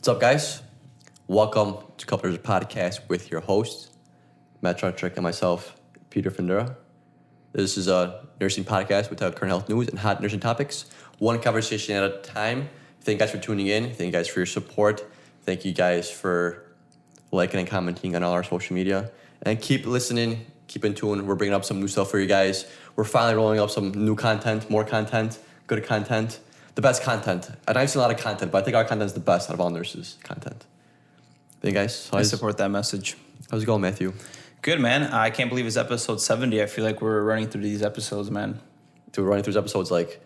What's up, guys? Welcome to Couplers Podcast with your host, Matt Truntrick, and myself, Peter Findera. This is a nursing podcast with current health news and hot nursing topics, one conversation at a time. Thank you guys for tuning in. Thank you guys for your support. Thank you guys for liking and commenting on all our social media. And keep listening, keep in tune. We're bringing up some new stuff for you guys. We're finally rolling up some new content, more content, good content. The best content. And I've seen a lot of content, but I think our content is the best out of all nurses' content. Thank you guys. I support that message. How's it going, Matthew? Good, man. I can't believe it's episode 70. I feel like we're running through these episodes, man. Dude, we're running through these episodes like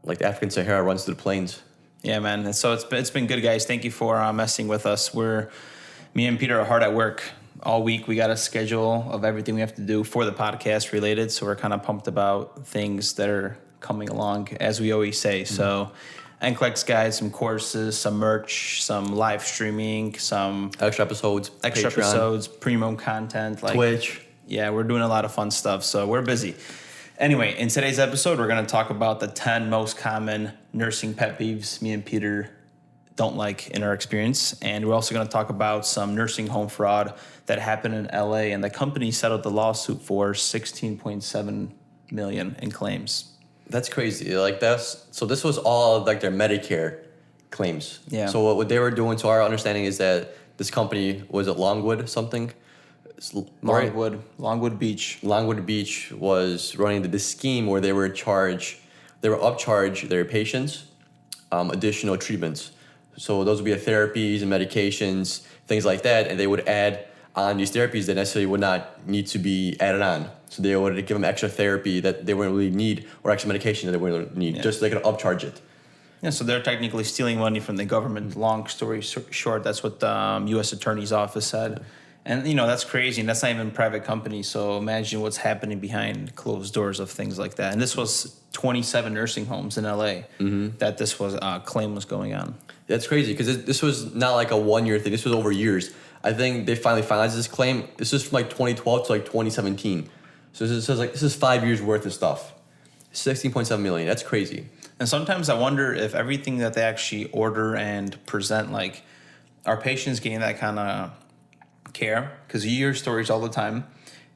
the African Sahara runs through the plains. Yeah, man. And so it's been good, guys. Thank you for messing with us. Me and Peter are hard at work all week. We got a schedule of everything we have to do for the podcast related, so we're kind of pumped about things that are coming along, as we always say. So NCLEX guides, some courses, some merch, some live streaming, some Extra episodes, premium content, like Twitch. Yeah, we're doing a lot of fun stuff, so we're busy. Anyway, in today's episode, we're going to talk about the 10 most common nursing pet peeves me and Peter don't like in our experience. And we're also going to talk about some nursing home fraud that happened in LA, and the company settled the lawsuit for $16.7 million in claims. That's crazy. So this was all like their Medicare claims. Yeah. So what they were doing, to our understanding, is that this company, was it Longwood something? Longwood Beach. Longwood Beach was running this scheme where they were upcharge their patients additional treatments. So those would be therapies and medications, things like that, and they would add on these therapies that necessarily would not need to be added on. So they would give them extra therapy that they wouldn't really need, or extra medication that they wouldn't need, just so they could upcharge it. Yeah, so they're technically stealing money from the government. Long story short, that's what the U.S. Attorney's Office said. And, that's crazy, and that's not even private company, so imagine what's happening behind closed doors of things like that. And this was 27 nursing homes in L.A. That this was claim was going on. That's crazy, because this was not like a one-year thing. This was over years. I think they finally finalized this claim. This is from 2012 to 2017. So this is 5 years worth of stuff. 16.7 million. That's crazy. And sometimes I wonder if everything that they actually order and present, are patients getting that kind of care? Because you hear stories all the time.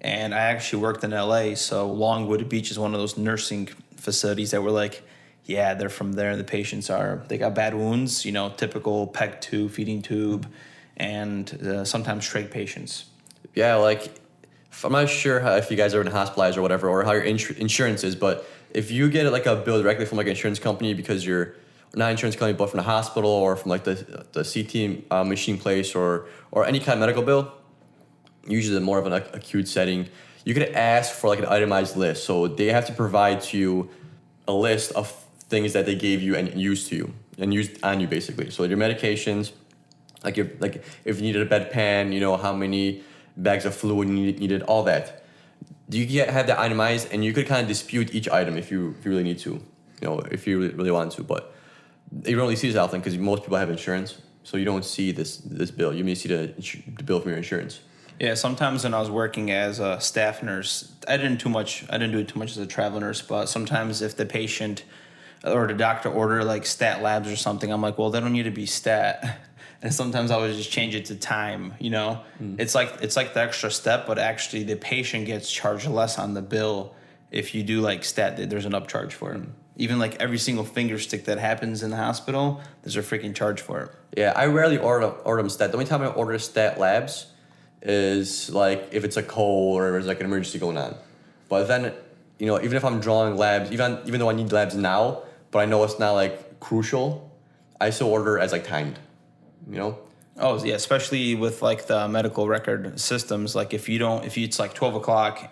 And I actually worked in LA, so Longwood Beach is one of those nursing facilities that were they're from there. The patients they got bad wounds, typical PEG tube, feeding tube, and sometimes trach patients. Yeah, I'm not sure if you guys are in hospitalized or whatever, or how your insurance is, but if you get a bill directly from an insurance company, because you're not an insurance company, but from the hospital or from the CT machine place or any kind of medical bill, usually more of an acute setting, you could ask for an itemized list. So they have to provide to you a list of things that they gave you and used on you basically. So your medications, if you needed a bedpan, how many bags of fluid you needed, all that. You have that itemized, and you could kind of dispute each item if you really need to, if you really want to. But you don't really see this often because most people have insurance, so you don't see this bill. You may see the bill from your insurance. Yeah, sometimes when I was working as a staff nurse, I didn't do it too much as a travel nurse, but sometimes if the patient or the doctor order stat labs or something, I'm like, well, they don't need to be stat. And sometimes I would just change it to time, It's like the extra step, but actually the patient gets charged less on the bill if you do stat. There's an upcharge for it. Even every single finger stick that happens in the hospital, there's a freaking charge for it. Yeah, I rarely order them stat. The only time I order stat labs is if it's a cold or there's an emergency going on. But then, even if I'm drawing labs, even though I need labs now, but I know it's not crucial, I still order as timed. Oh yeah, especially with the medical record systems. If it's 12 o'clock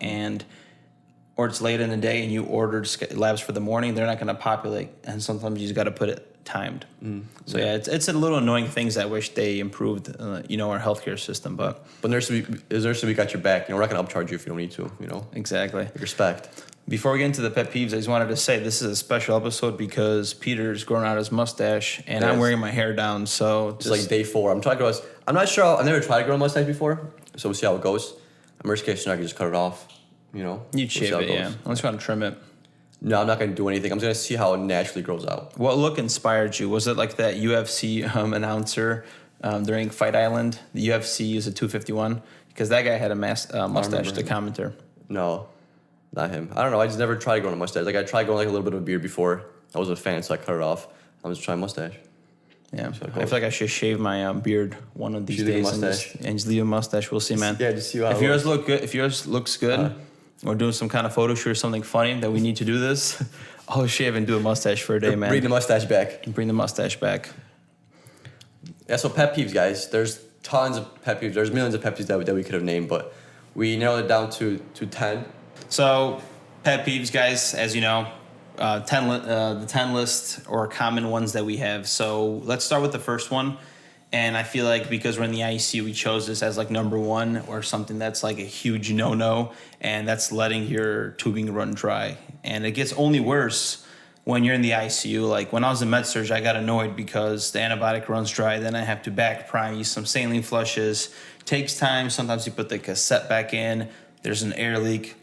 or it's late in the day and you ordered labs for the morning, they're not going to populate, and sometimes you just got to put it timed. So yeah, it's a little annoying things I wish they improved, our healthcare system. But Nurse Week got your back. We're not going to upcharge you if you don't need to. Exactly. Respect. Before we get into the pet peeves, I just wanted to say this is a special episode because Peter's growing out his mustache and I'm wearing my hair down. So it's day 4. I'm trying to grow. I'm not sure. I've never tried to grow a mustache before, so we'll see how it goes. In worst case scenario, I can just cut it off. You'd shave it, yeah. Unless you want to trim it. No, I'm not gonna do anything. I'm just gonna see how it naturally grows out. What look inspired you? Was it like that UFC announcer during Fight Island? The UFC used a 251 because that guy had a mustache. The commenter. No, not him. I don't know. I just never tried growing a mustache. Like I tried growing like a little bit of a beard before. I was a fan, so I cut it off. I'm just trying mustache. Yeah, I feel like I should shave my beard one of these days and just leave a mustache. We'll see, man. Yeah, just see how. If yours look good, if yours looks good, we're doing some kind of photo shoot or something funny that we need to do this. I'll shave and do a mustache for a day, man. Bring the mustache back. Bring the mustache back. Yeah, so pet peeves, guys. There's tons of pet peeves. There's millions of pet peeves that we could have named, but we narrowed it down to 10. So, pet peeves, guys, as you know, the 10 list or common ones that we have. So let's start with the first one. And I feel like because we're in the ICU, we chose this as like number one or something that's like a huge no-no, and that's letting your tubing run dry. And it gets only worse when you're in the ICU. Like when I was in med-surg, I got annoyed because the antibiotic runs dry. Then I have to back prime, use some saline flushes. Takes time. Sometimes you put the cassette back in. There's an air leak.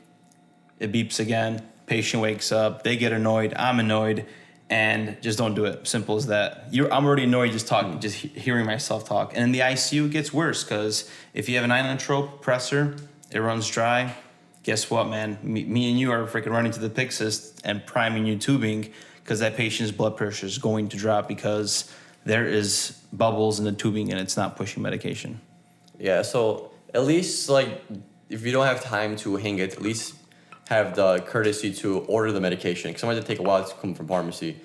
It beeps again. Patient wakes up. They get annoyed. I'm annoyed. And just don't do it. Simple as that. I'm already annoyed just talking, just hearing myself talk. And in the ICU, it gets worse because if you have an inotrope pressor, it runs dry. Guess what, man? Me and you are freaking running to the Pyxis and priming your tubing because that patient's blood pressure is going to drop because there is bubbles in the tubing and it's not pushing medication. Yeah, so at least like if you don't have time to hang it, at least have the courtesy to order the medication. Because sometimes it take a while to come from pharmacy.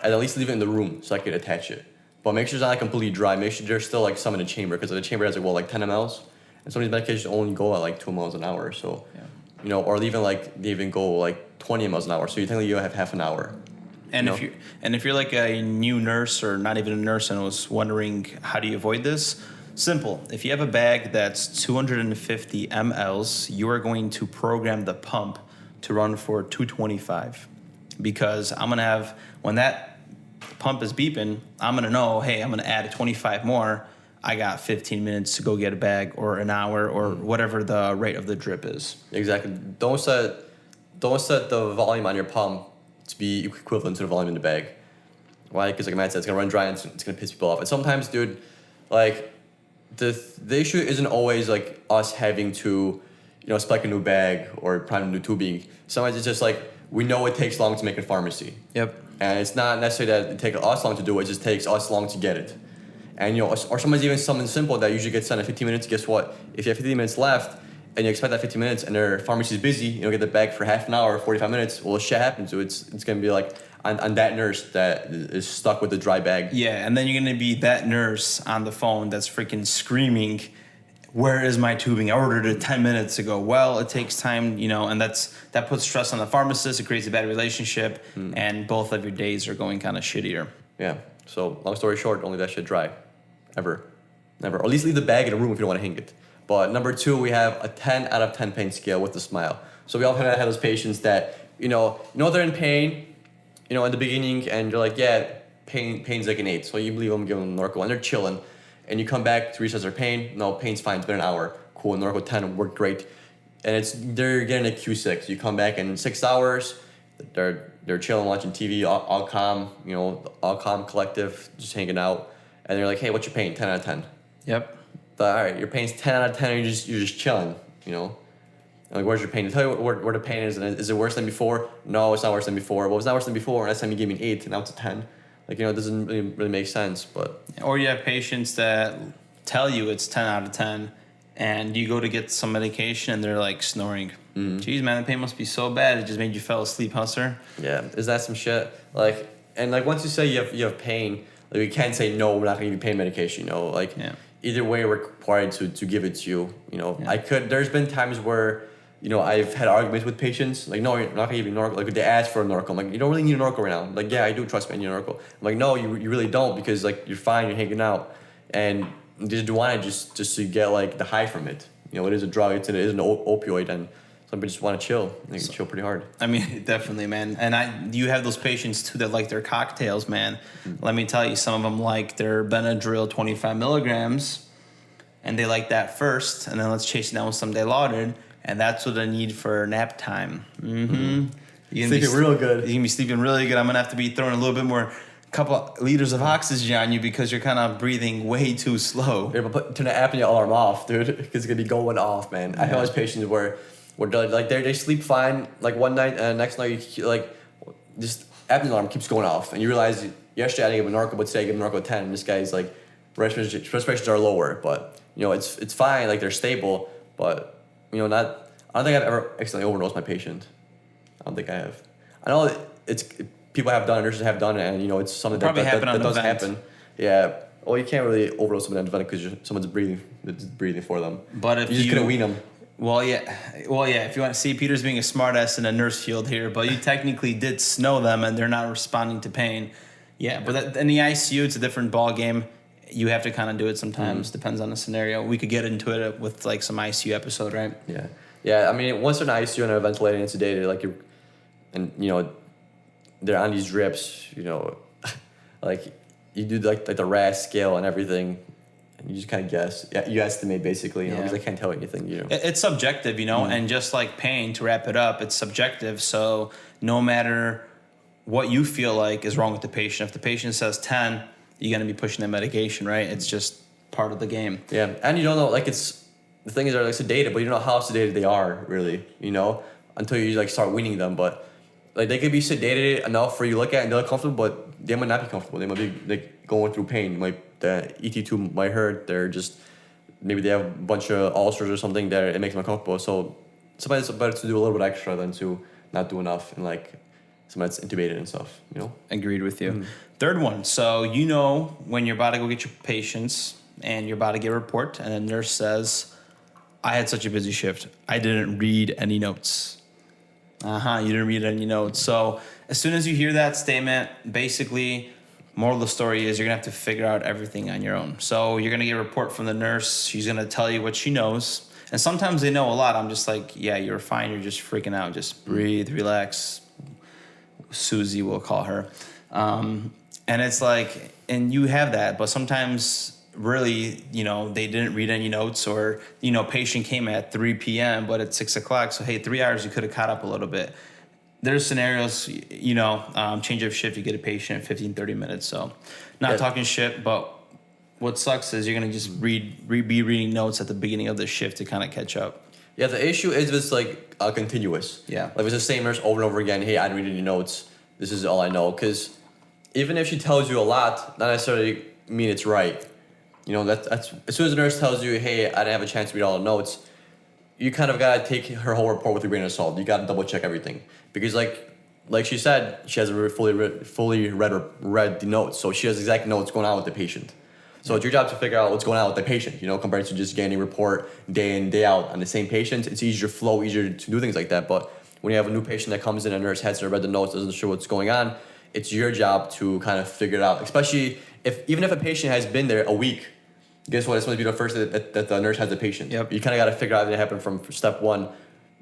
And at least leave it in the room so I could attach it. But make sure it's not like completely dry. Make sure there's still like some in the chamber because the chamber has like 10 mLs. And some of these medications only go at like 2 mLs an hour. So, or even like they even go like 20 mLs an hour. So you technically you have half an hour. And if you're like a new nurse or not even a nurse and was wondering how do you avoid this, simple. If you have a bag that's 250 mLs, you are going to program the pump to run for 225 because I'm going to have, when that pump is beeping, I'm going to know, hey, I'm going to add 25 more. I got 15 minutes to go get a bag or an hour or whatever the rate of the drip is. Exactly. Don't set the volume on your pump to be equivalent to the volume in the bag. Why? Because like Matt said, it's going to run dry and it's going to piss people off. And sometimes, dude, like the issue isn't always like us having to spec a new bag or prime a new tubing. Sometimes it's just like, we know it takes long to make a pharmacy. Yep. And it's not necessarily that it takes us long to do it, it just takes us long to get it. And, or sometimes even something simple that usually gets done in 15 minutes, guess what? If you have 15 minutes left and you expect that 15 minutes and their pharmacy is busy, get the bag for half an hour, 45 minutes, well, shit happens. So it's going to be like on that nurse that is stuck with the dry bag. Yeah, and then you're going to be that nurse on the phone that's freaking screaming, where is my tubing? I ordered it 10 minutes ago. Well, it takes time, and that puts stress on the pharmacist. It creates a bad relationship, and both of your days are going kind of shittier. Yeah. So long story short, don't leave that shit dry, ever, never. Or at least leave the bag in a room if you don't want to hang it. But number 2, we have a 10 out of 10 pain scale with a smile. So we all kind of have those patients that they're in pain, in the beginning, and you're like, yeah, pain's like an 8. So you believe them, give them Norco, and they're chilling. And you come back to reassess their pain. No, pain's fine. It's been an hour. Cool. Norco 10 worked great. And they're getting a Q6. You come back in 6 hours. They're chilling, watching TV, all calm. All calm, collective, just hanging out. And they're like, hey, what's your pain? 10 out of 10. Yep. But, all right, your pain's 10 out of 10. And you're just chilling. And like, where's your pain? Tell you where the pain is. And is it worse than before? No, it's not worse than before. Well, it's not worse than before. Last time you gave me an 8, and now it's a 10. Like, it doesn't really make sense, but... Or you have patients that tell you it's 10 out of 10, and you go to get some medication, and they're, like, snoring. Jeez, man, the pain must be so bad, it just made you fall asleep, huh, sir? Yeah, is that some shit? Like, and, like, once you say you have pain, like, we can't say, no, we're not going to give you pain medication, Like, either way, we're required to give it to you, Yeah. There's been times where... I've had arguments with patients. Like, no, you're not gonna give me Norco. Like, they ask for a Norco. I'm like, you don't really need a Norco right now. Like, yeah, I do. Trust me, I need a Norco. I'm like, no, you really don't because like you're fine. You're hanging out, and you just want it just to get like the high from it. It is a drug. It is an opioid, and some people just want to chill. They can chill pretty hard. I mean, definitely, man. And you have those patients too that like their cocktails, man. Let me tell you, some of them like their Benadryl 25 milligrams, and they like that first, and then let's chase it down with some Dilaudid. And that's what I need for nap time. Sleeping real good. You're gonna be sleeping really good. I'm gonna have to be throwing a little bit more, couple of liters of oxygen on you because you're kind of breathing way too slow. Yeah, but turn the apnea alarm off, dude, because it's gonna be going off, man. I have those patients where they're, like they sleep fine, like one night, and next night you like just apnea alarm keeps going off, and you realize yesterday I didn't give a narco, but today I give a narco 10. And this guy's like respirations are lower, but it's fine, like they're stable, but not. I don't think I've ever accidentally overdosed my patient. I don't think I have. I know it's people have done it, nurses have done it, and it's something that does happen. Yeah. Well, you can't really overdose someone on vent because someone's breathing for them. But if you just couldn't wean them. Well, yeah. If you want to see, Peter's being a smartass in a nurse field here, but you technically did snow them, and they're not responding to pain. Yeah, but in the ICU, it's a different ball game. You have to kind of do it sometimes. Depends on the scenario. We could get into it with like some ICU episode, right? Yeah. Yeah, I mean, once they're in ICU and they're ventilating and sedated, they're on these drips, like you do like the RAS scale and everything, and you just kind of guess. Yeah, you estimate basically, because I can't tell anything. It's subjective, and just like pain, to wrap it up, it's subjective. So no matter what you feel like is wrong with the patient, if the patient says 10, you're gonna be pushing the medication, right? It's just part of the game. Yeah, and you don't know, the thing is they're sedated, but you don't know how sedated they are really, until you start weaning them. But they could be sedated enough for you to look at and they're comfortable, but they might not be comfortable. They might be going through pain. The ET2 might hurt. They're just maybe they have a bunch of ulcers or something that it makes them uncomfortable. So sometimes it's better to do a little bit extra than to not do enough and somebody that's intubated and stuff. Agreed with you. Third one. So when you're about to go get your patients and you're about to get a report, and the nurse says, I had such a busy shift, I didn't read any notes. You didn't read any notes. So as soon as you hear that statement, basically, moral of the story is you're going to have to figure out everything on your own. So you're going to get a report from the nurse. She's going to tell you what she knows. And sometimes they know a lot. I'm just like, yeah, you're fine. You're just freaking out. Just breathe, relax. Susie, we'll call her. And it's like, and you have that. But sometimes really, they didn't read any notes, or, patient came at 3 p.m., but it's 6 o'clock. So, hey, 3 hours, you could have caught up a little bit. There's scenarios, change of shift, you get a patient in 15, 30 minutes. So not talking shit, but what sucks is you're going to just be reading notes at the beginning of the shift to kind of catch up. Yeah, the issue is if it's continuous. Yeah. If it's the same nurse over and over again, hey, I didn't read any notes. This is all I know. Because even if she tells you a lot, not necessarily mean it's right. That's as soon as the nurse tells you, hey, I didn't have a chance to read all the notes, you kind of got to take her whole report with a grain of salt. You got to double check everything. Because like she said, she hasn't fully read the notes. So she has exact notes going on with the patient. So it's your job to figure out what's going on with the patient, compared to just getting a report day in, day out on the same patient. It's easier to do things like that. But when you have a new patient that comes in and a nurse hasn't read the notes, doesn't sure what's going on, it's your job to kind of figure it out. Especially even if a patient has been there a week, guess what? It's supposed to be the first that the nurse has a patient. Yep. You kind of got to figure out what happened from step one,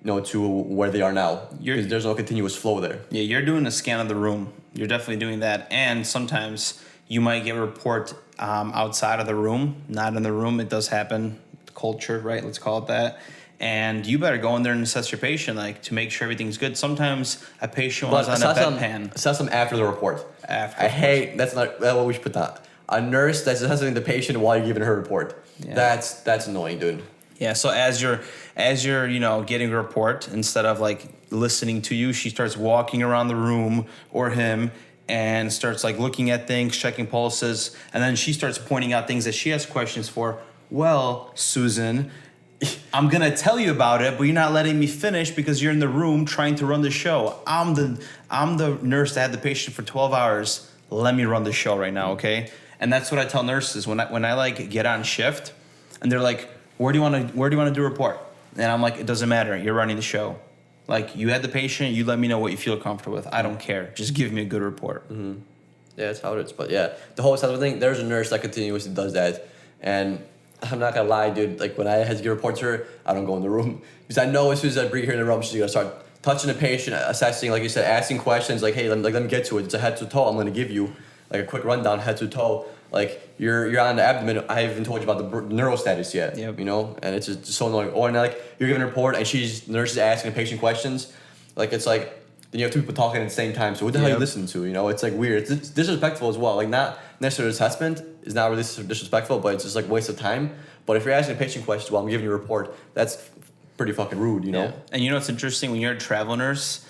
to where they are now. Because there's no continuous flow there. Yeah, you're doing a scan of the room. You're definitely doing that. And sometimes you might get a report outside of the room, not in the room. It does happen. Culture, right? Let's call it that. And you better go in there and assess your patient, to make sure everything's good. Sometimes a patient was on a bedpan. Assess them after the report. That's not what we should put that. A nurse that's assessing the patient while you're giving her report. Yeah. That's annoying, dude. Yeah. So as you're getting a report, instead of listening to you, she starts walking around the room, or him, and starts looking at things, checking pulses, and then she starts pointing out things that she has questions for. Well, Susan, I'm gonna tell you about it, but you're not letting me finish because you're in the room trying to run the show. I'm the nurse that had the patient for 12 hours. Let me run the show right now, okay? And that's what I tell nurses when I get on shift, and they're like, where do you want to do a report? And I'm like, it doesn't matter. You're running the show. You had the patient. You let me know what you feel comfortable with. I don't care. Just give me a good report. Mm-hmm. Yeah, that's how it is. But yeah, the whole type of thing. There's a nurse that continuously does that, and I'm not gonna lie, dude. When I had to give reports to her, I don't go in the room because I know as soon as I bring her in the room, she's gonna start touching the patient, assessing, like you said, asking questions. Hey, let me get to it. It's a head to toe. I'm gonna give you a quick rundown, head to toe. You're on the abdomen. I haven't even told you about the neuro status yet. Yep. And it's just so annoying. Or now, you're giving a report and the nurse is asking the patient questions. It's then you have two people talking at the same time. So what the hell are you Yep. listening to? You know, it's like weird. It's disrespectful as well. Like not necessarily assessment is not really disrespectful, but it's just like waste of time. But if you're asking a patient questions while I'm giving you a report, that's pretty fucking rude, you know? Yeah. And you know what's interesting? When you're a travel nurse,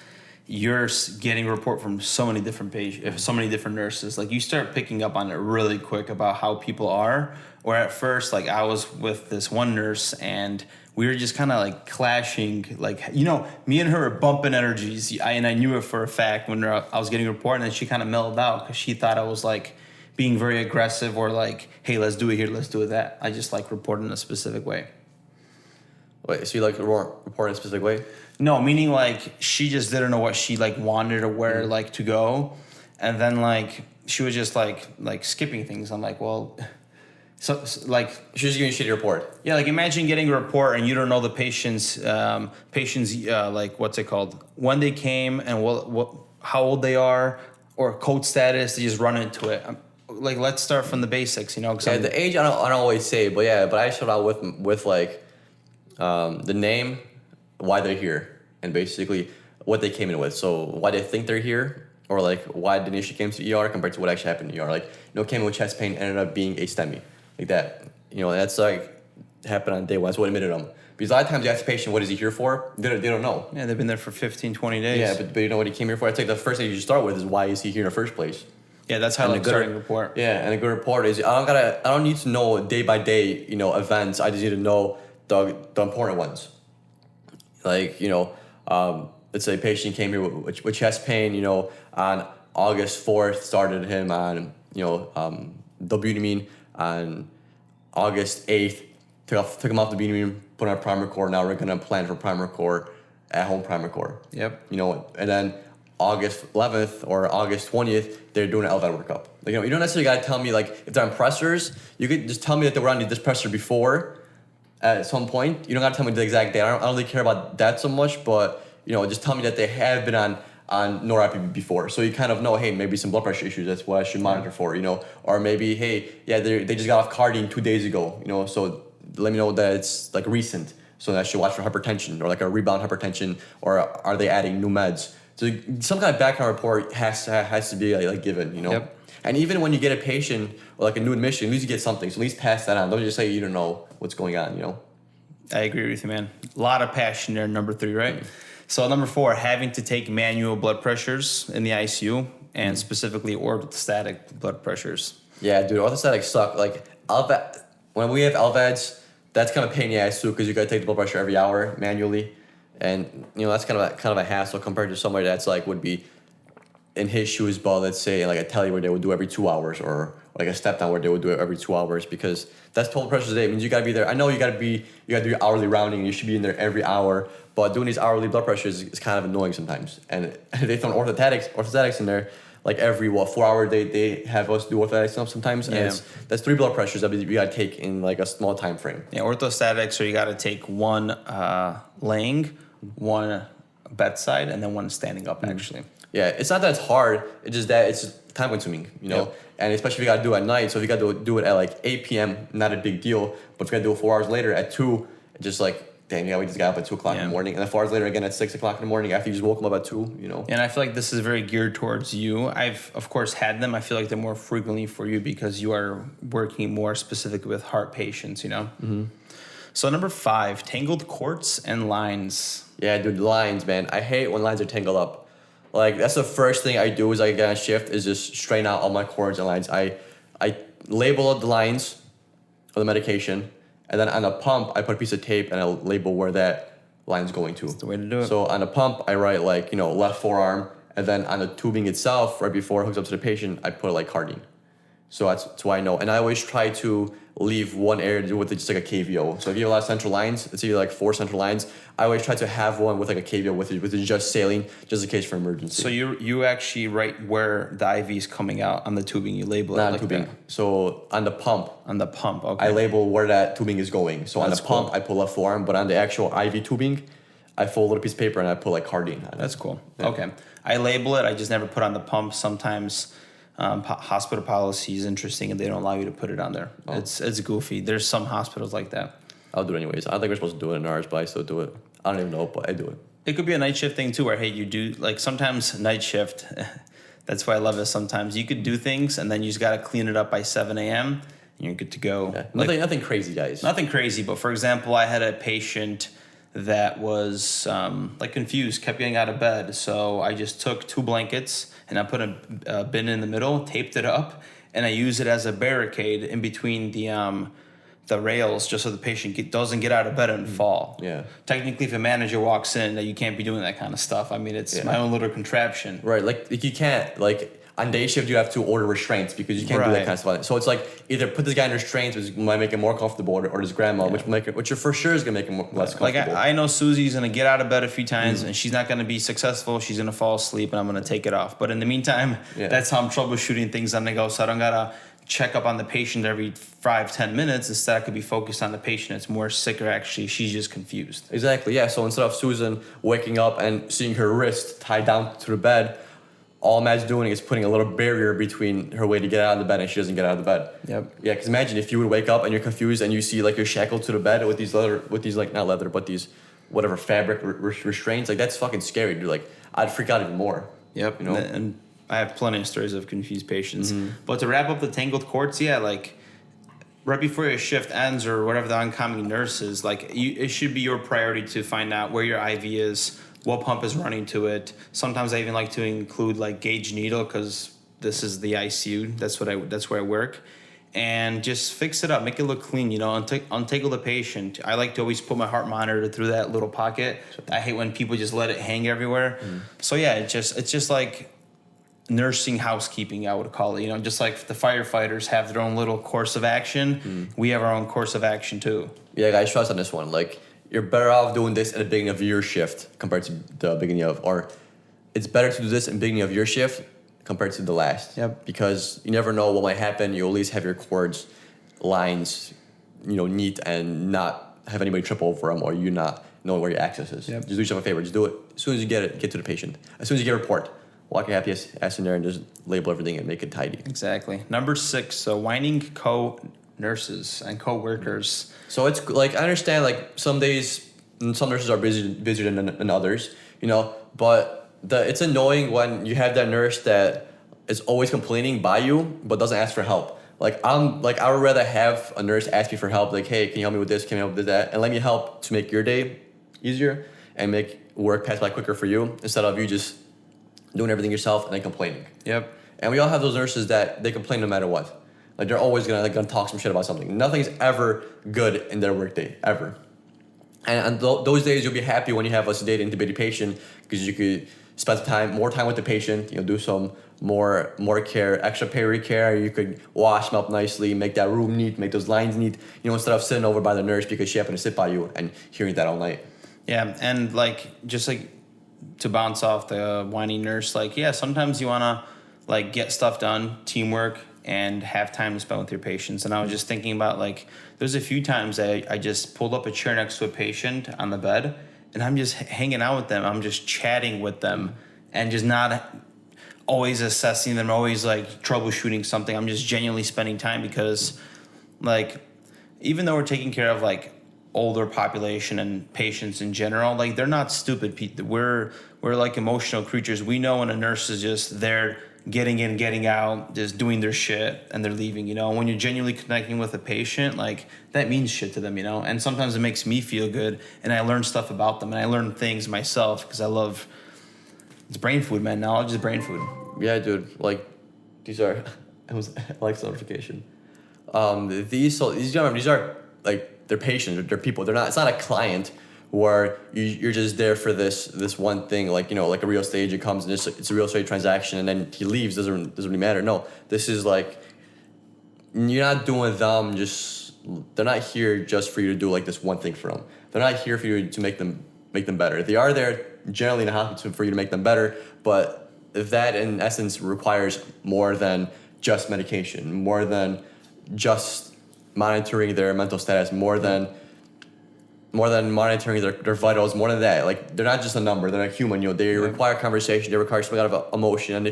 you're getting a report from so many different patients, so many different nurses. Like you start picking up on it really quick about how people are. Or at first, like I was with this one nurse and we were just kind of like clashing. Like, you know, me and her were bumping energies. And I knew it for a fact when I was getting a report, and then she kind of mellowed out because she thought I was like being very aggressive or like, hey, let's do it here, let's do it that. I just like report in a specific way. Wait, so you like report in a specific way? No, meaning like she just didn't know what she like wanted or where like to go, and then like she was just like skipping things. I'm like, well, so like She's just giving you a shitty report. yeah, like imagine getting a report and you don't know the patient's like what's it called, when they came and what how old they are or code status. They just run into it. Like let's start from the basics, you know. Yeah, the age I don't always say, but yeah, but I start out with like the name, why they're here, and basically what they came in with. So why they think they're here, or like why the issue came to ER compared to what actually happened in ER. Like, you know, came in with chest pain, ended up being a STEMI, like that. You know, that's like happened on day one. That's what admitted them. Because a lot of times you ask the patient, what is he here for? They don't know. Yeah, they've been there for 15, 20 days. Yeah, but you know what he came here for? It's like the first thing you should start with is why is he here in the first place? Yeah, that's how like starting a report. Yeah, and a good report is I don't need to know day by day, you know, events. I just need to know the important ones. Like, you know, let's say a patient came here with chest pain, you know, on August 4th, started him on, you know, dobutamine on August 8th, took him off the dobutamine, put on a primer core. Now we're gonna plan for primer core, at home primer core. Yep. You know, and then August 11th or August 20th, they're doing an LVAD workup. Like, you know, you don't necessarily gotta tell me like if they're on pressors. You could just tell me that they were on this pressor before. At some point, you don't gotta tell me the exact date. I don't really care about that so much, but you know, just tell me that they have been on noradrenaline before, so you kind of know, hey, maybe some blood pressure issues. That's what I should monitor for, you know, or maybe, hey, yeah, they just got off cardine 2 days ago, you know, so let me know that it's like recent, so I should watch for hypertension or like a rebound hypertension, or are they adding new meds? So some kind of background report has to be like given, you know. Yep. And even when you get a patient or like a new admission, at least you get something. So at least pass that on. Don't just say you don't know what's going on, you know. I agree with you, man. A lot of passion there, number 3, right? Mm-hmm. So number 4, having to take manual blood pressures in the ICU, and specifically orthostatic blood pressures. Yeah, dude, orthostatics suck. Like when we have LVADs, that's kind of a pain in the ass too, because you gotta take the blood pressure every hour manually, and you know that's kind of a hassle compared to somebody that's like would be in his shoes, but let's say like a tele where they would do every 2 hours, or like a step down where they would do it every 2 hours, because that's 12 pressures a day. It means you gotta be there. I know you gotta do your hourly rounding. You should be in there every hour, but doing these hourly blood pressures is kind of annoying sometimes. And they throw orthostatics in there, like every 4 hour they have us do orthostatics sometimes. Yeah. And that's 3 blood pressures that you gotta take in like a small time frame. Yeah, orthostatics, so you got to take one laying, one bedside, and then one standing up. Actually. Yeah, it's not that it's hard. It's just that it's time consuming, you know. Yep. And especially if you gotta do it at night. So if you gotta do it at like 8 p.m., not a big deal. But if you gotta do it 4 hours later at 2, it's just like, damn, yeah, we just got up at 2 o'clock in the morning, and then 4 hours later again at 6 o'clock in the morning after you just woke them up at 2, you know. And I feel like this is very geared towards you. I've of course had them. I feel like they're more frequently for you because you are working more specifically with heart patients, you know. Mm-hmm. So number 5, tangled cords and lines. Yeah, dude, lines, man. I hate when lines are tangled up. Like, that's the first thing I do is I get on shift is just straighten out all my cords and lines. I label the lines of the medication, and then on the pump, I put a piece of tape and I label where that line's going to. That's the way to do it. So on the pump, I write like, you know, left forearm, and then on the tubing itself, right before it hooks up to the patient, I put like cardine. So that's why I know. And I always try to leave one area with just like a KVO. So if you have a lot of central lines, let's say you have like 4 central lines, I always try to have one with like a KVO with it just saline, just in case for emergency. So you actually write where the IV is coming out on the tubing. You label it Not like tubing. that. So on the pump, On the pump, okay. I label where that tubing is going. So on That's the pump, cool. I put left forearm, but on the actual IV tubing, I fold a little piece of paper and I put like cardine on it. That's cool. Yeah. Okay. I label it. I just never put on the pump. Sometimes hospital policy is interesting and they don't allow you to put it on there. Oh. It's goofy. There's some hospitals like that. I'll do it anyways. I don't think we're supposed to do it in ours, but I still do it. I don't even know, but I do it. It could be a night shift thing too, where hey, you do like sometimes night shift. That's why I love it. Sometimes you could do things and then you just got to clean it up by 7 a.m. and you're good to go. Yeah. Like, Nothing crazy, guys. nothing crazy, but for example, I had a patient that was like confused, kept getting out of bed. So I just took 2 blankets and I put a bin in the middle, taped it up, and I use it as a barricade in between the rails, just so the patient doesn't get out of bed and fall. Yeah. Technically, if a manager walks in, that you can't be doing that kind of stuff. I mean, it's my own little contraption. Right, like you can't, like, on day shift you have to order restraints because you can't do that kind of stuff. So it's like either put this guy in restraints, which might make him more comfortable, or his grandma, which for sure is gonna make him less comfortable. Like I know Susie's gonna get out of bed a few times and she's not gonna be successful. She's gonna fall asleep and I'm gonna take it off. But in the meantime, that's how I'm troubleshooting things on the go. So I don't gotta check up on the patient every 5-10 minutes. Instead, I could be focused on the patient that's more sick, or actually she's just confused. Exactly, yeah. So instead of Susan waking up and seeing her wrist tied down to the bed, all Matt's doing is putting a little barrier between her way to get out of the bed and she doesn't get out of the bed. Yep. Yeah, because imagine if you would wake up and you're confused and you see like you're shackled to the bed with these like not leather, but these whatever fabric restraints. Like that's fucking scary, dude. Like I'd freak out even more. Yep. You know? And I have plenty of stories of confused patients. But to wrap up the tangled cords, yeah, like right before your shift ends or whatever the oncoming nurse is, like it should be your priority to find out where your IV is, what pump is running to it. Sometimes I even like to include like gauge needle because this is the ICU. That's where I work. And just fix it up, make it look clean, untangle the patient. I like to always put my heart monitor through that little pocket. I hate when people just let it hang everywhere. So yeah, it's just like nursing housekeeping, I would call it. Just like the firefighters have their own little course of action, we have our own course of action too. Yeah, guys, trust on this one. Like, you're better off doing this at the beginning of your shift compared to the beginning of, or it's better to do this in the beginning of your shift compared to the last. Yep. Because you never know what might happen. You always have your cords, lines, neat and not have anybody trip over them or you not know where your access is. Yep. Just do yourself a favor. Just do it as soon as you get to the patient. As soon as you get a report, walk your happy ass in there and just label everything and make it tidy. Exactly. Number 6, so whining co-nurses and co-workers. So it's like, I understand like some days, some nurses are busier than others, but it's annoying when you have that nurse that is always complaining by you, but doesn't ask for help. Like I would rather have a nurse ask me for help. Like, hey, can you help me with this? Can you help me with that? And let me help to make your day easier and make work pass by quicker for you instead of you just doing everything yourself and then complaining. Yep. And we all have those nurses that they complain no matter what. Like they're always gonna talk some shit about something. Nothing's ever good in their workday, ever. And on those days, you'll be happy when you have a sedated, intubated patient because you could spend more time with the patient. Do some more care, extra peri care. You could wash them up nicely, make that room neat, make those lines neat. Instead of sitting over by the nurse because she happened to sit by you and hearing that all night. Yeah, and just to bounce off the whiny nurse, sometimes you wanna get stuff done, teamwork, and have time to spend with your patients. And I was just thinking about there's a few times I just pulled up a chair next to a patient on the bed and I'm just hanging out with them. I'm just chatting with them and just not always assessing them, always troubleshooting something. I'm just genuinely spending time because even though we're taking care of older population and patients in general, they're not stupid people. We're emotional creatures. We know when a nurse is just there getting in, getting out, just doing their shit, and they're leaving, When you're genuinely connecting with a patient, that means shit to them, And sometimes it makes me feel good, and I learn stuff about them, and I learn things myself, because it's brain food, man. Knowledge is brain food. Yeah, dude. These are, it was Alexa notification. These are, they're patients, they're people. It's not a client where you're just there for this one thing, like a real estate agent comes and it's a real estate transaction and then he leaves, doesn't really matter. No, this is you're not doing them they're not here just for you to do this one thing for them. They're not here for you to make them better. They are there generally in the hospital for you to make them better, but that in essence requires more than just medication, more than just monitoring their mental status, more than monitoring their vitals, more than that. They're not just a number, they're a human, they require conversation, they require some kind of emotion. And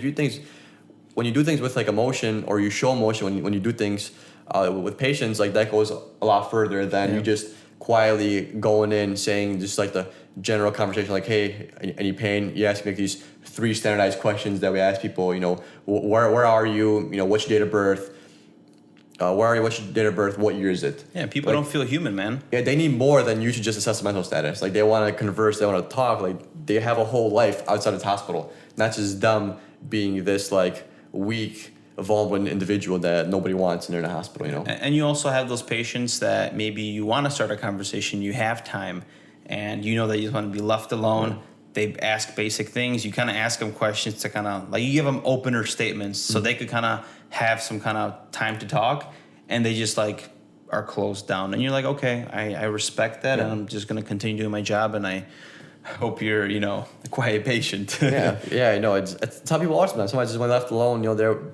when you do things with emotion, or you show emotion when you do things with patients, that goes a lot further than you just quietly going in saying just general conversation like, hey, any pain? You ask like these 3 standardized questions that we ask people. You know, where are you? You know, what's your date of birth? Where are you? What's your date of birth? What year is it? Yeah, people don't feel human, man. Yeah, they need more than you to just assess the mental status. Like they want to converse, they want to talk. Like they have a whole life outside of the hospital, not just them being this like weak, vulnerable individual that nobody wants and they're in a hospital. You know. And you also have those patients that maybe you want to start a conversation, you have time, and you know that you just want to be left alone. Mm-hmm. They ask basic things. You kind of ask them questions to kind of like you give them opener statements so they could kind of have some kind of time to talk, and they just like are closed down. And you're like, okay, I respect that, and I'm just gonna continue doing my job. And I hope you're, a quiet patient. yeah, I know. It's how people are sometimes. Sometimes just when left alone,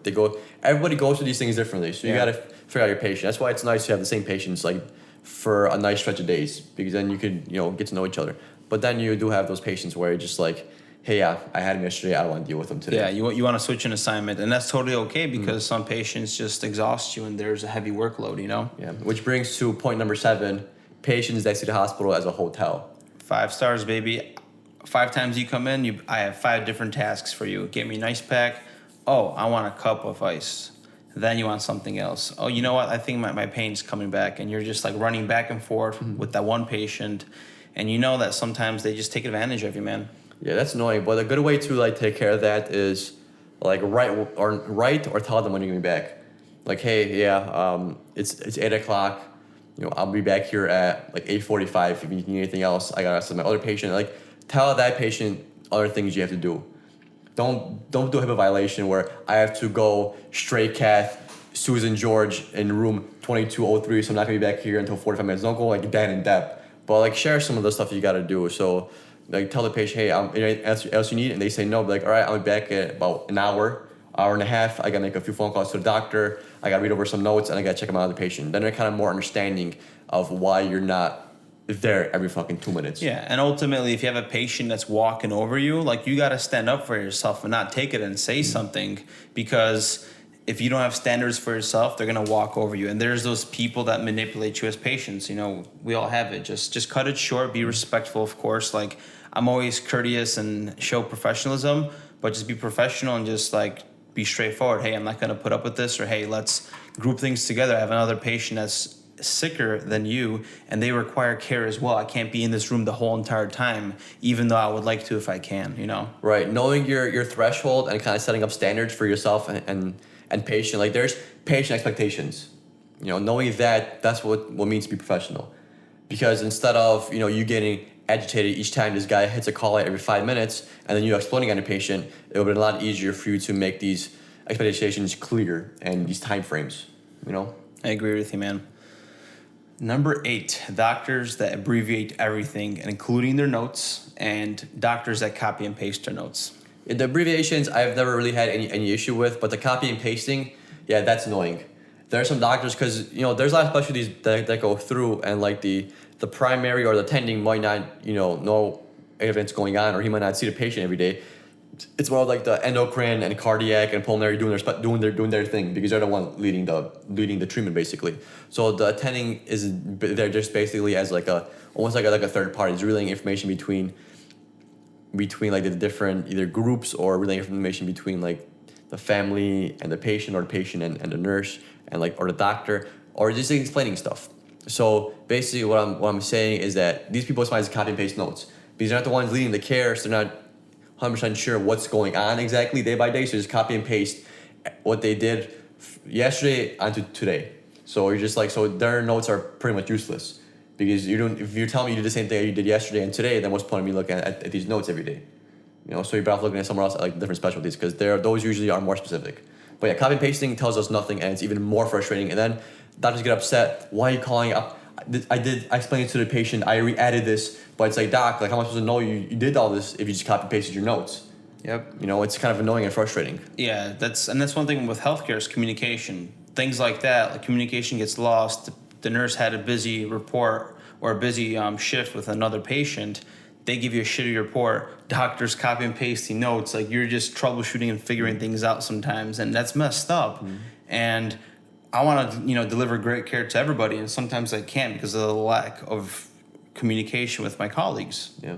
they go. Everybody goes through these things differently, so you got to figure out your patient. That's why it's nice to have the same patients like for a nice stretch of days, because then you could get to know each other. But then you do have those patients where you're just like, hey, I had him yesterday. I don't want to deal with him today. Yeah, you want to switch an assignment, and that's totally okay because some patients just exhaust you, and there's a heavy workload. Yeah, which brings to point number 7: patients that see the hospital as a hotel. 5 stars, baby. 5 times you come in, I have 5 different tasks for you. Get me an ice pack. Oh, I want a cup of ice. Then you want something else. Oh, you know what? I think my pain's coming back, and you're just like running back and forth with that one patient, and you know that sometimes they just take advantage of you, man. Yeah, that's annoying. But a good way to like take care of that is like write or tell them when you're gonna be back. Like, hey, it's 8:00. I'll be back here at like 8:45. If you need anything else, I gotta ask my other patient. Like, tell that patient other things you have to do. Don't do a HIPAA violation where I have to go straight cath Susan George in room 2203. So I'm not gonna be back here until 45 minutes. Don't go like that in depth. But like share some of the stuff you gotta do. So like tell the patient, hey, anything else you need, and they say no. But like, all right, I'll be back at about an hour and a half. I gotta make a few phone calls to the doctor. I gotta read over some notes, and I gotta check them out of the patient. Then they're kind of more understanding of why you're not there every fucking 2 minutes. Yeah, and ultimately, if you have a patient that's walking over you, like you gotta stand up for yourself and not take it and say something, because if you don't have standards for yourself, they're gonna walk over you. And there's those people that manipulate you as patients. We all have it. Just cut it short. Be respectful, of course. Like I'm always courteous and show professionalism, but just be professional and just like be straightforward. Hey, I'm not gonna put up with this, or hey, let's group things together. I have another patient that's sicker than you, and they require care as well. I can't be in this room the whole entire time, even though I would like to if I can. Right. Knowing your threshold and kind of setting up standards for yourself and patient. Like there's patient expectations. Knowing that's what means to be professional. Because instead of you getting agitated each time this guy hits a call out every 5 minutes and then you exploding on a patient, it would be a lot easier for you to make these expectations clear and these time frames. I agree with you, man. Number 8, doctors that abbreviate everything, including their notes, and doctors that copy and paste their notes. The abbreviations I've never really had any issue with, but the copy and pasting, yeah, that's annoying. There are some doctors, because there's a lot of specialties that go through, and like the primary or the attending might not know everything's going on, or he might not see the patient every day. It's more like the endocrine and cardiac and pulmonary doing their thing, because they're the one leading the treatment basically. So the attending is they're just basically as like almost like a third party. It's relaying information between like the different either groups, or relaying information between like the family and the patient, or the patient and the nurse, and like or the doctor, or just explaining stuff. So basically what I'm saying is that these people sometimes copy and paste notes, because they're not the ones leading the care, so they're not 100% sure what's going on exactly day by day, so just copy and paste what they did yesterday onto today. So you're just like, so their notes are pretty much useless, because if you're telling me you did the same thing you did yesterday and today, then what's the point of me looking at these notes every day? So you're better off looking at somewhere else at like different specialties, because those usually are more specific. But yeah, copy and pasting tells us nothing, and it's even more frustrating. And then doctors get upset. Why are you calling up? I explained it to the patient. I re-added this, but it's like, doc, like how am I supposed to know you did all this if you just copy and pasted your notes? Yep. It's kind of annoying and frustrating. Yeah, that's one thing with healthcare is communication. Things like that, like communication gets lost. The nurse had a busy report or a busy shift with another patient. They give you a shitty report. Doctors copy and pasting notes. Like you're just troubleshooting and figuring things out sometimes, and that's messed up. And I want to deliver great care to everybody, and sometimes I can't because of the lack of communication with my colleagues. Yeah,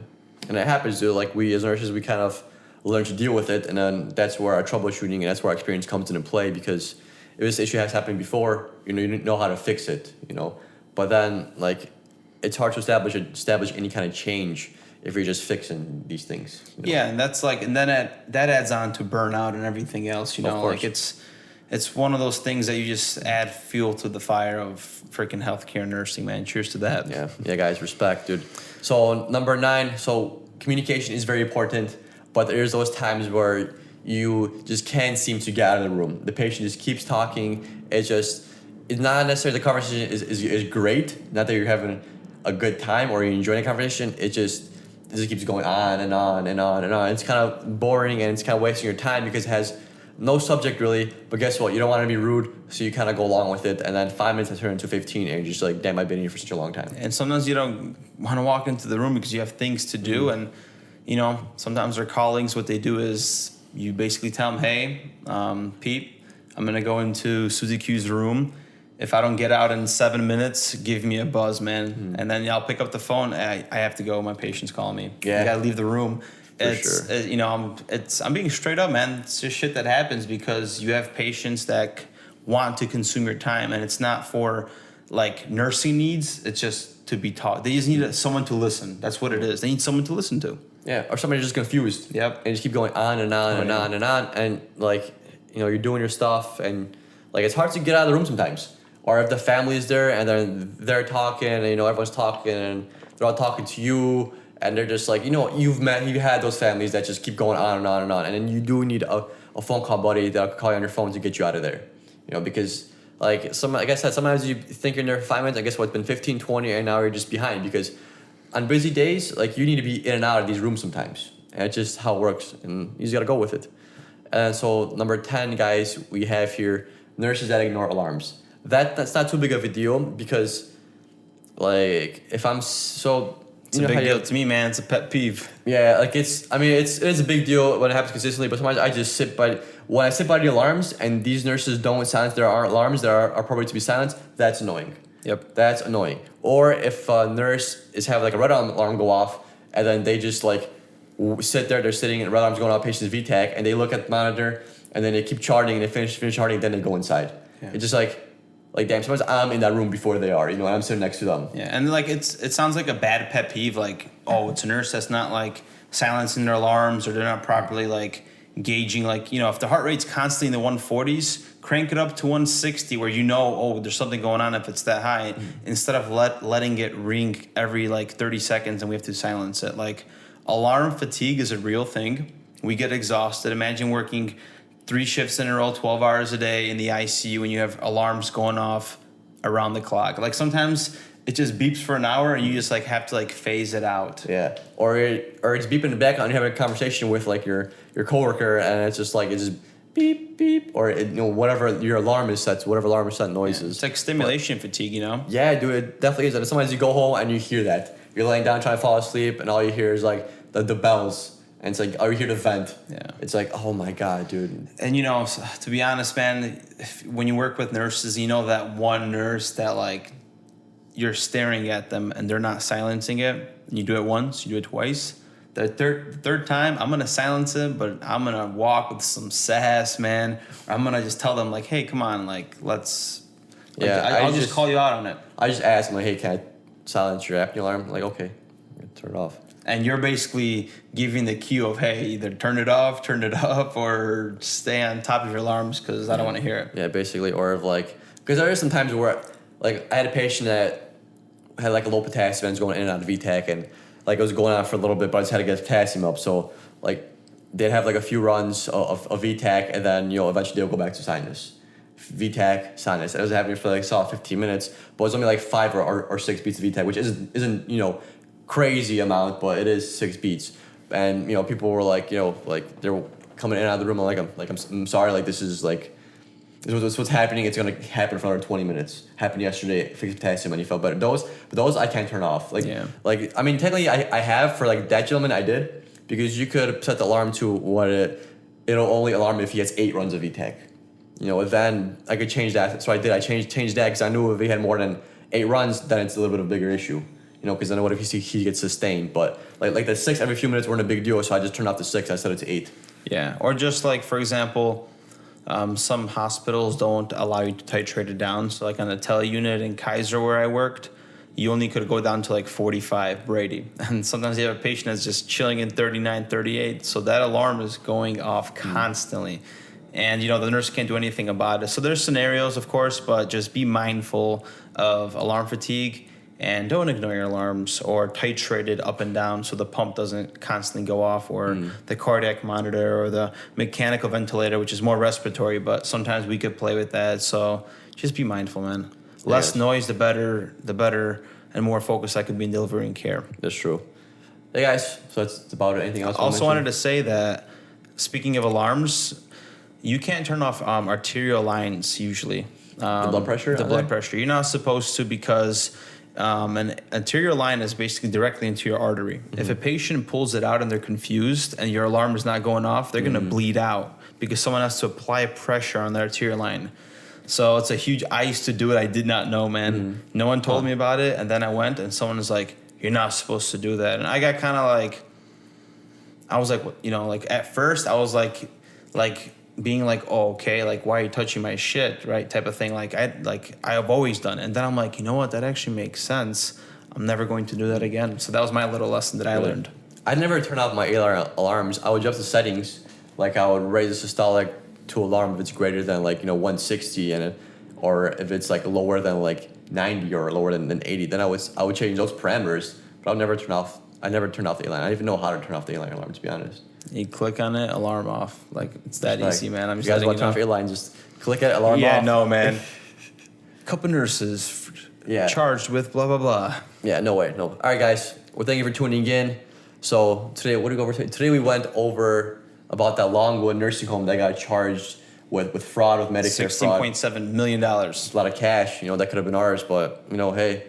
and it happens too. Like we as nurses, we kind of learn to deal with it, and then that's where our troubleshooting and that's where our experience comes into play. Because if this issue has happened before, you know how to fix it. But then like it's hard to establish any kind of change if you're just fixing these things. Yeah, and that's like, and then that adds on to burnout and everything else. Of course. Like it's one of those things that you just add fuel to the fire of freaking healthcare nursing, man. Cheers to that. Yeah, guys, respect, dude. So number 9, so communication is very important, but there's those times where you just can't seem to get out of the room. The patient just keeps talking. It's not necessarily the conversation is great. Not that you're having a good time or you're enjoying the conversation. It just keeps going on and on and on and on. It's kind of boring and it's kind of wasting your time because it has no subject really, but guess what? You don't want to be rude, so you kind of go along with it, and then 5 minutes has turned into 15, and you're just like, damn, I've been here for such a long time. And sometimes you don't want to walk into the room because you have things to do, and sometimes our colleagues, what they do is you basically tell them, hey, Pete, I'm gonna go into Susie Q's room. If I don't get out in 7 minutes, give me a buzz, man. And then I'll pick up the phone. I have to go. My patient's calling me. Yeah. You gotta leave the room. Sure. I'm being straight up, man. It's just shit that happens because you have patients that want to consume your time, and it's not for like nursing needs. It's just to be taught. They just need someone to listen. That's what it is. They need someone to listen to. Yeah, or somebody's just confused. Yep. And just keep going on and on and on and on, and like you're doing your stuff, and like it's hard to get out of the room sometimes. Or if the family is there and then they're talking, and everyone's talking, and they're all talking to you. And they're just like, you've had those families that just keep going on and on and on. And then you do need a phone call buddy that'll call you on your phone to get you out of there. Because like like I said, sometimes you think you're in there for 5 minutes. I guess it's been 15, 20, and now you're just behind. Because on busy days, like you need to be in and out of these rooms sometimes. And it's just how it works. And you just got to go with it. And so number 10, guys, we have here nurses that ignore alarms. That's not too big of a deal because like if I'm so... It's a big deal to me, man. It's a pet peeve. Yeah, like it's a big deal when it happens consistently, but sometimes I just when I sit by the alarms and these nurses don't silence their alarms that are probably to be silenced, that's annoying. Yep. That's annoying. Or if a nurse is having like a red alarm go off and then they just like sit there, they're sitting and red alarm's going off, patient's VTAC, and they look at the monitor and then they keep charting and they finish charting, then they go inside. Yeah. It's just like damn, sometimes I'm in that room before they are, and I'm sitting next to them. Yeah, and like it sounds like a bad pet peeve, like, oh, it's a nurse that's not like silencing their alarms or they're not properly like gauging, like, if the heart rate's constantly in the 140s, crank it up to 160 where there's something going on if it's that high, instead of letting it ring every like 30 seconds and we have to silence it. Like alarm fatigue is a real thing. We get exhausted. Imagine working 3 shifts in a row, 12 hours a day in the ICU when you have alarms going off around the clock. Like sometimes it just beeps for an hour and you just like have to like phase it out. Yeah. Or it's beeping in the background and you're having a conversation with like your coworker and it's just beep, beep, or whatever your alarm is set to, whatever alarm is set noise is. It's like stimulation fatigue, Yeah, dude, it definitely is. And sometimes you go home and you hear that. You're laying down trying to fall asleep and all you hear is like the bells. And it's like, are you here to vent? Yeah. It's like, oh my God, dude. And to be honest, man, when you work with nurses, that one nurse that like you're staring at them and they're not silencing it. And you do it once, you do it twice. The third time, I'm gonna silence it, but I'm gonna walk with some sass, man. Or I'm gonna just tell them like, hey, come on, like let's. Like, yeah, I'll just call you out on it. I just ask them like, hey, can I silence your apnea alarm? I'm like, okay, turn it off. And you're basically giving the cue of, hey, either turn it off, turn it up, or stay on top of your alarms because I don't want to hear it. Yeah, basically. Or if because there are some times where, like, I had a patient that had like a low potassium and was going in and out of VTAC, and like it was going on for a little bit, but I just had to get potassium up. So like they'd have like a few runs of VTAC, and then eventually they'll go back to sinus. VTAC, sinus. It was happening for like 15 minutes, but it was only like 5 or 6 beats of VTAC, which isn't crazy amount, but it is 6 beats. And people were like, like they're coming in and out of the room. I'm sorry, like this is what's happening. It's gonna happen for another 20 minutes. Happened yesterday. Fixed potassium and you felt better. Those I can't turn off. Technically I have for like that gentleman I did, because you could set the alarm to what it'll only alarm if he has 8 runs of VTAC. Then I could change that. So I did. I changed that because I knew if he had more than 8 runs, then it's a little bit of a bigger issue. because then what if he gets sustained? But like the 6 every few minutes weren't a big deal, so I just turned off the 6. I set it to 8. Yeah, or just like, for example, some hospitals don't allow you to titrate it down. So like on the tele unit in Kaiser where I worked, you only could go down to like 45 Brady. And sometimes you have a patient that's just chilling in 39, 38. So that alarm is going off constantly. And, the nurse can't do anything about it. So there's scenarios, of course, but just be mindful of alarm fatigue. And don't ignore your alarms or titrate it up and down so the pump doesn't constantly go off, or the cardiac monitor or the mechanical ventilator, which is more respiratory, but sometimes we could play with that. So just be mindful, man. Less noise, the better, and more focus I could be in delivering care. That's true. Hey guys, so that's about it. Anything else? I also wanted to say that, speaking of alarms, you can't turn off arterial lines usually. The blood pressure? The blood pressure. You're not supposed to, because an arterial line is basically directly into your artery. If a patient pulls it out and they're confused and your alarm is not going off, they're going to bleed out because someone has to apply pressure on the arterial line. So it's a huge, I used to do it. I did not know, man. No one told me about it. And then I went and someone was like, you're not supposed to do that. And I got kind of like, I was like, like at first I was like being like, oh, okay, like, why are you touching my shit, right, type of thing. I've always done it. And then I'm like, you know what, that actually makes sense. I'm never going to do that again. So that was my little lesson that I learned. I never turn off my alarms. I would adjust the settings. Like I would raise the systolic to alarm if it's greater than 160, or if it's like lower than 90 or lower than 80, then I would change those parameters. But I never turned off the A-line. I didn't even know how to turn off the A-line alarm, to be honest. You click on it, alarm off. Like, it's that easy, man. I'm just you guys want to turn off A-line, just click it, alarm off. Yeah, no, man. Couple nurses charged with blah, blah, blah. Yeah, no way, no. All right, guys. Well, thank you for tuning in. So today, what did we go over today? Today we went over about that Longwood nursing home that got charged with fraud, with Medicare fraud. $16.7 million. It's a lot of cash, that could have been ours, but, hey,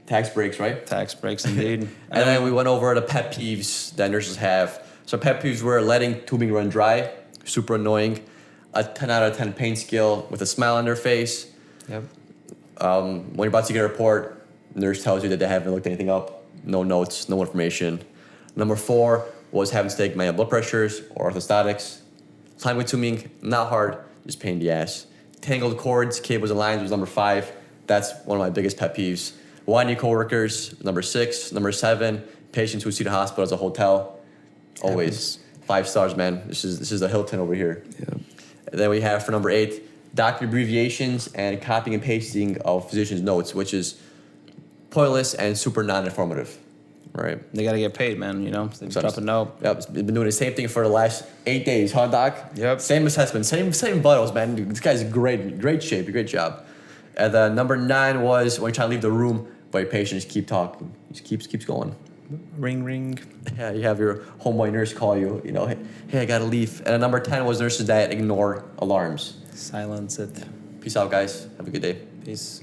tax breaks, right? Tax breaks, indeed. And then we went over the pet peeves that nurses have. So pet peeves were letting tubing run dry, super annoying. A 10 out of 10 pain scale with a smile on their face. Yep. When you're about to get a report, nurse tells you that they haven't looked anything up. No notes, no information. Number 4 was having to take manual blood pressures or orthostatics. Time consuming, not hard, just pain in the ass. Tangled cords, cables and lines was number 5. That's one of my biggest pet peeves. Whiny coworkers, number 6. Number 7, patients who see the hospital as a hotel. Always 5 stars, man. This is the Hilton over here. Yeah. And then we have for number 8, doctor abbreviations and copying and pasting of physicians' notes, which is pointless and super non-informative. Right. They got to get paid, man, They drop a note. Yep. Been doing the same thing for the last 8 days, huh, Doc? Yep. Same assessment, same vitals, man. Dude, this guy's great shape, great job. And then number 9 was when you try to leave the room, but your patient just keep talking. Just keeps going. Ring, ring. Yeah, you have your homeboy nurse call you, hey, I gotta leave. And then number 10 was nurses that ignore alarms. Silence it. Peace out, guys. Have a good day. Peace.